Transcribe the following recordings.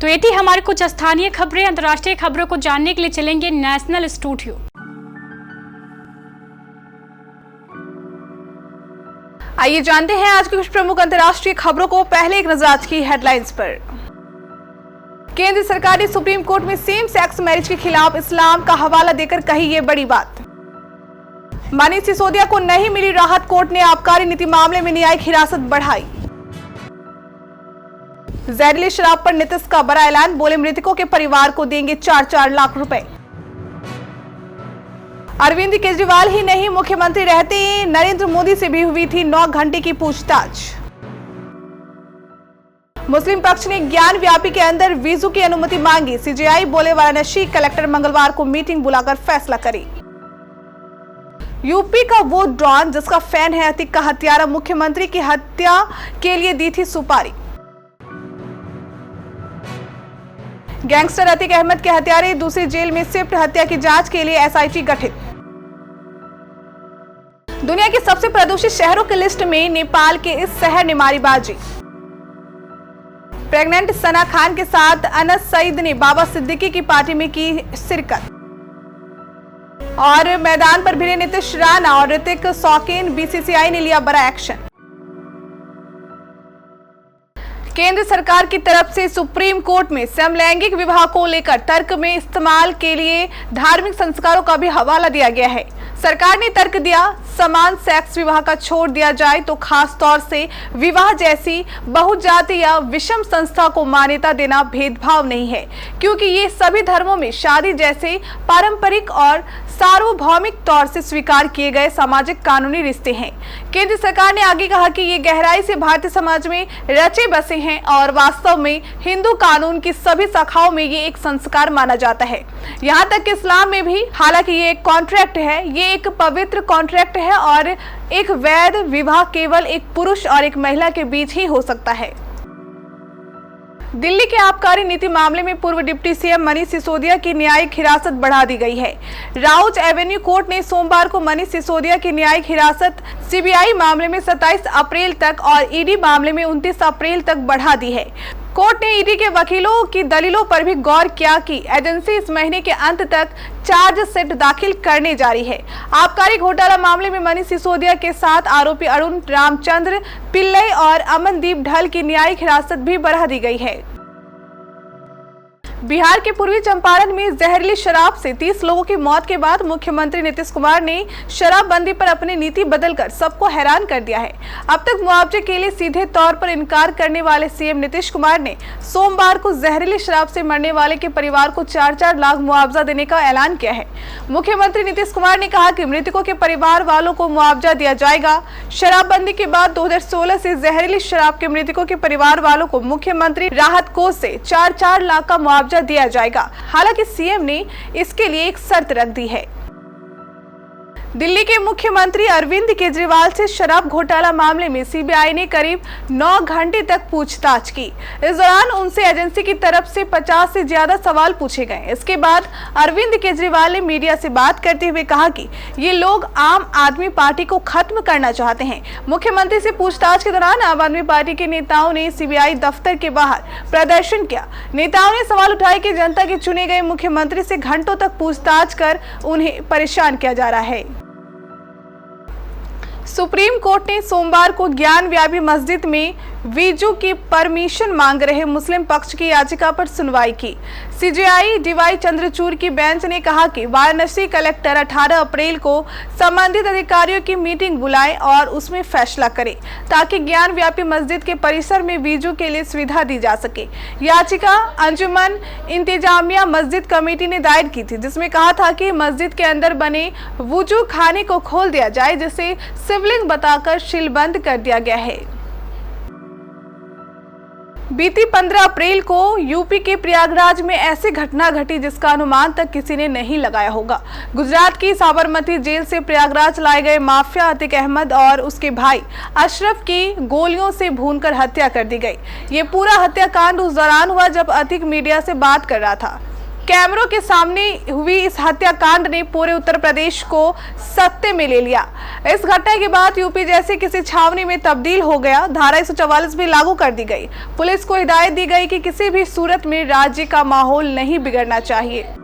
तो ये थी हमारी कुछ स्थानीय खबरें। अंतर्राष्ट्रीय खबरों को जानने के लिए चलेंगे नेशनल स्टूडियो। आइए जानते हैं आज की कुछ प्रमुख अंतर्राष्ट्रीय खबरों को। पहले एक नजर आज की हेडलाइंस पर। केंद्र सरकार ने सुप्रीम कोर्ट में सेम सेक्स मैरिज के खिलाफ इस्लाम का हवाला देकर कही ये बड़ी बात। मनीष सिसोदिया को नहीं मिली राहत, कोर्ट ने आबकारी नीति मामले में न्यायिक हिरासत बढ़ाई। जहरीली शराब पर नीतीश का बड़ा ऐलान, बोले मृतकों के परिवार को देंगे 4-4 लाख रुपए। अरविंद केजरीवाल ही नहीं, मुख्यमंत्री रहते नरेंद्र मोदी से भी हुई थी 9 घंटे की पूछताछ। मुस्लिम पक्ष ने ज्ञान व्यापी के अंदर वीजू की अनुमति मांगी, सीजेआई बोले वाराणसी कलेक्टर मंगलवार को मीटिंग बुलाकर फैसला करे। यूपी का वो डॉन जिसका फैन है अतिक का हत्यारा, मुख्यमंत्री की हत्या के लिए दी थी सुपारी। गैंगस्टर अतिक अहमद के हत्यारे दूसरी जेल में शिफ्ट, हत्या की जांच के लिए एसआईटी गठित। दुनिया के सबसे प्रदूषित शहरों की लिस्ट में नेपाल के इस शहर ने मारी बाजी। प्रेग्नेंट सना खान के साथ अनस सईद ने बाबा सिद्दीकी की पार्टी में की शिरकत। और मैदान पर भिड़े नीतीश राणा और ऋतिक शौकीन, बीसीसीआई ने लिया बड़ा एक्शन। केंद्र सरकार की तरफ से सुप्रीम कोर्ट में समलैंगिक विवाह को लेकर तर्क में इस्तेमाल के लिए धार्मिक संस्कारों का भी हवाला दिया गया है। सरकार ने तर्क दिया, समान सेक्स विवाह का छोड़ दिया जाए तो खास तौर से विवाह जैसी बहुजाति या विषम संस्था को मान्यता देना भेदभाव नहीं है, क्योंकि ये सभी धर्मों में शादी जैसे पारंपरिक और सार्वभौमिक तौर से स्वीकार किए गए सामाजिक कानूनी रिश्ते हैं। केंद्र सरकार ने आगे कहा कि ये गहराई से भारतीय समाज में रचे बसे हैं और वास्तव में हिंदू कानून की सभी शाखाओं में ये एक संस्कार माना जाता है, यहाँ तक कि इस्लाम में भी। हालांकि ये एक कॉन्ट्रैक्ट है, ये एक पवित्र कॉन्ट्रैक्ट है और एक वैध विवाह केवल एक पुरुष और एक महिला के बीच ही हो सकता है। दिल्ली के आबकारी नीति मामले में पूर्व डिप्टी सीएम मनीष सिसोदिया की न्यायिक हिरासत बढ़ा दी गई है। राउज एवेन्यू कोर्ट ने सोमवार को मनीष सिसोदिया की न्यायिक हिरासत सीबीआई मामले में 27 अप्रैल तक और ईडी मामले में 29 अप्रैल तक बढ़ा दी है। कोर्ट ने ईडी के वकीलों की दलीलों पर भी गौर किया कि एजेंसी इस महीने के अंत तक चार्जशीट दाखिल करने जा रही है। आबकारी घोटाला मामले में मनीष सिसोदिया के साथ आरोपी अरुण रामचंद्र पिल्लई और अमनदीप ढल की न्यायिक हिरासत भी बढ़ा दी गई है। बिहार के पूर्वी चंपारण में जहरीली शराब से 30 लोगों की मौत के बाद मुख्यमंत्री नीतीश कुमार ने शराबबंदी पर अपनी नीति बदलकर सबको हैरान कर दिया है। अब तक मुआवजे के लिए सीधे तौर पर इनकार करने वाले सीएम नीतीश कुमार ने सोमवार को जहरीली शराब से मरने वाले के परिवार को 4-4 लाख मुआवजा देने का ऐलान किया है। मुख्यमंत्री नीतीश कुमार ने कहा कि मृतकों के परिवार वालों को मुआवजा दिया जाएगा। शराबबंदी के बाद 2016 से जहरीली शराब के मृतकों के परिवार वालों को मुख्यमंत्री राहत कोष से 4-4 लाख का मुआवजा दिया जाएगा। हालांकि सीएम ने इसके लिए एक शर्त रख दी है। दिल्ली के मुख्यमंत्री अरविंद केजरीवाल से शराब घोटाला मामले में सीबीआई ने करीब 9 घंटे तक पूछताछ की। इस दौरान उनसे एजेंसी की तरफ से 50 से ज्यादा सवाल पूछे गए। इसके बाद अरविंद केजरीवाल ने मीडिया से बात करते हुए कहा कि ये लोग आम आदमी पार्टी को खत्म करना चाहते हैं। मुख्यमंत्री से पूछताछ के दौरान आम आदमी पार्टी के नेताओं ने सीबीआई दफ्तर के बाहर प्रदर्शन किया। नेताओं ने सवाल उठाए कि जनता के चुने गए मुख्यमंत्री से घंटों तक पूछताछ कर उन्हें परेशान किया जा रहा है। सुप्रीम कोर्ट ने सोमवार को ज्ञान व्यापी मस्जिद में वीजू की परमिशन मांग रहे मुस्लिम पक्ष की याचिका पर सुनवाई की। सीजेआई डीवाई चंद्रचूड़ की बेंच ने कहा कि वाराणसी कलेक्टर 18 अप्रैल को संबंधित अधिकारियों की मीटिंग बुलाए और उसमें फैसला करे, ताकि ज्ञान व्यापी मस्जिद के परिसर में वीजू के लिए सुविधा दी जा सके। याचिका अंजुमन इंतजामिया मस्जिद कमेटी ने दायर की थी, जिसमें कहा था कि मस्जिद के अंदर बने वुजू खाने को खोल दिया जाए, जिसे शिवलिंग बताकर सीलबंद कर दिया गया है। बीती 15 अप्रैल को यूपी के प्रयागराज में ऐसी घटना घटी जिसका अनुमान तक किसी ने नहीं लगाया होगा। गुजरात की साबरमती जेल से प्रयागराज लाए गए माफिया अतिक अहमद और उसके भाई अशरफ की गोलियों से भूनकर हत्या कर दी गई। ये पूरा हत्याकांड उस दौरान हुआ जब अतिक मीडिया से बात कर रहा था। कैमरों के सामने हुई इस हत्याकांड ने पूरे उत्तर प्रदेश को सत्ते में ले लिया। इस घटना के बाद यूपी जैसे किसी छावनी में तब्दील हो गया। धारा 144 भी लागू कर दी गई। पुलिस को हिदायत दी गई कि किसी भी सूरत में राज्य का माहौल नहीं बिगड़ना चाहिए।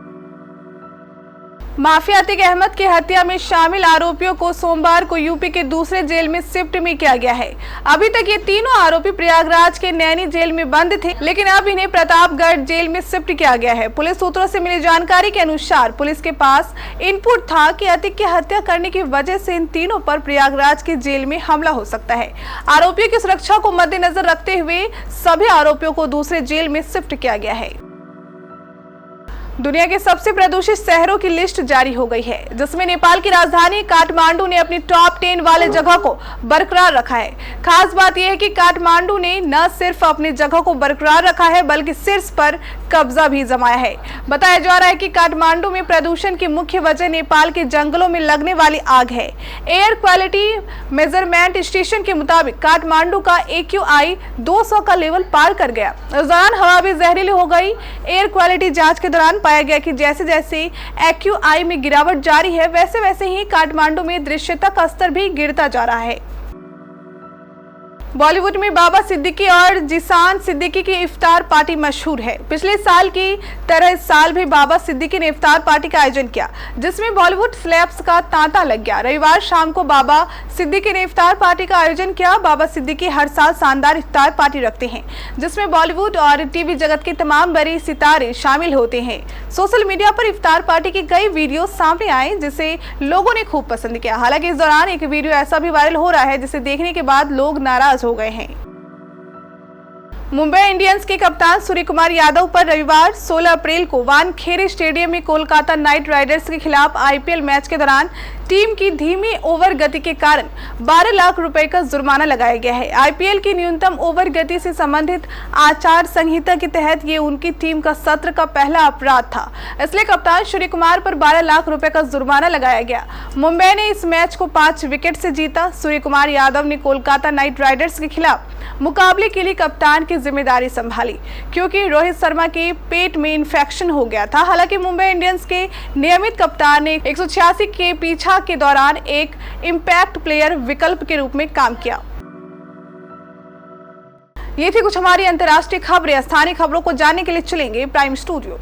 माफिया अतीक अहमद की हत्या में शामिल आरोपियों को सोमवार को यूपी के दूसरे जेल में शिफ्ट में किया गया है। अभी तक ये तीनों आरोपी प्रयागराज के नैनी जेल में बंद थे, लेकिन अब इन्हें प्रतापगढ़ जेल में शिफ्ट किया गया है। पुलिस सूत्रों से मिली जानकारी के अनुसार पुलिस के पास इनपुट था कि अतीक की हत्या करने की वजह से इन तीनों पर प्रयागराज के जेल में हमला हो सकता है। आरोपियों की सुरक्षा को मद्देनजर रखते हुए सभी आरोपियों को दूसरे जेल में शिफ्ट किया गया है। दुनिया के सबसे प्रदूषित शहरों की लिस्ट जारी हो गई है, जिसमें नेपाल की राजधानी काठमांडू ने अपनी टॉप 10 वाले जगह को बरकरार रखा है। खास बात यह है कि काठमांडू ने न सिर्फ अपनी जगह को बरकरार रखा है, बल्कि शीर्ष पर कब्जा भी जमाया है। बताया जा रहा है कि काठमांडू में प्रदूषण की मुख्य वजह नेपाल के जंगलों में लगने वाली आग है। एयर क्वालिटी मेजरमेंट स्टेशन के मुताबिक काठमांडू का AQI 200 का लेवल पार कर गया। इस दौरान हवा भी जहरीली हो गई। एयर क्वालिटी जांच के दौरान पाया गया कि जैसे जैसे AQI में गिरावट जारी है, वैसे वैसे ही काठमांडू में दृश्यता का स्तर भी गिरता जा रहा है। बॉलीवुड में बाबा सिद्दीकी और जिसान सिद्दीकी की इफ्तार पार्टी मशहूर है। पिछले साल की तरह इस साल भी बाबा सिद्दीकी ने इफ्तार पार्टी का आयोजन किया, जिसमें बॉलीवुड सेलेब्स का तांता लग गया। रविवार शाम को बाबा सिद्दीकी ने इफ्तार पार्टी का आयोजन किया। बाबा सिद्दीकी हर साल शानदार इफ्तार पार्टी रखते हैं, जिसमें बॉलीवुड और टीवी जगत के तमाम बड़े सितारे शामिल होते हैं। सोशल मीडिया पर इफ्तार पार्टी के कई वीडियो सामने आए, जिसे लोगों ने खूब पसंद किया। हालांकि इस दौरान एक वीडियो ऐसा भी वायरल हो रहा है, जिसे देखने के बाद लोग नाराज हो गए हैं। मुंबई इंडियंस के कप्तान सूर्यकुमार यादव पर रविवार 16 अप्रैल को वानखेड़े स्टेडियम में कोलकाता नाइट राइडर्स के खिलाफ IPL मैच के दौरान टीम की धीमी ओवर गति के कारण 12 लाख रुपए का जुर्माना लगाया गया है। IPL की न्यूनतम ओवर गति से संबंधित आचार संहिता के तहत ये उनकी टीम का सत्र का पहला अपराध था, इसलिए कप्तान सूर्यकुमार पर 12 लाख रुपए का जुर्माना लगाया गया। मुंबई ने इस मैच को 5 विकेट से जीता। सूर्यकुमार यादव ने कोलकाता नाइट राइडर्स के खिलाफ मुकाबले के लिए कप्तान की जिम्मेदारी संभाली, क्योंकि रोहित शर्मा के पेट में इन्फेक्शन हो गया था। हालांकि मुंबई इंडियंस के नियमित कप्तान ने 186 के पीछा के दौरान एक इंपैक्ट प्लेयर विकल्प के रूप में काम किया। ये थी कुछ हमारी अंतर्राष्ट्रीय खबरें। स्थानीय खबरों को जानने के लिए चलेंगे प्राइम स्टूडियो।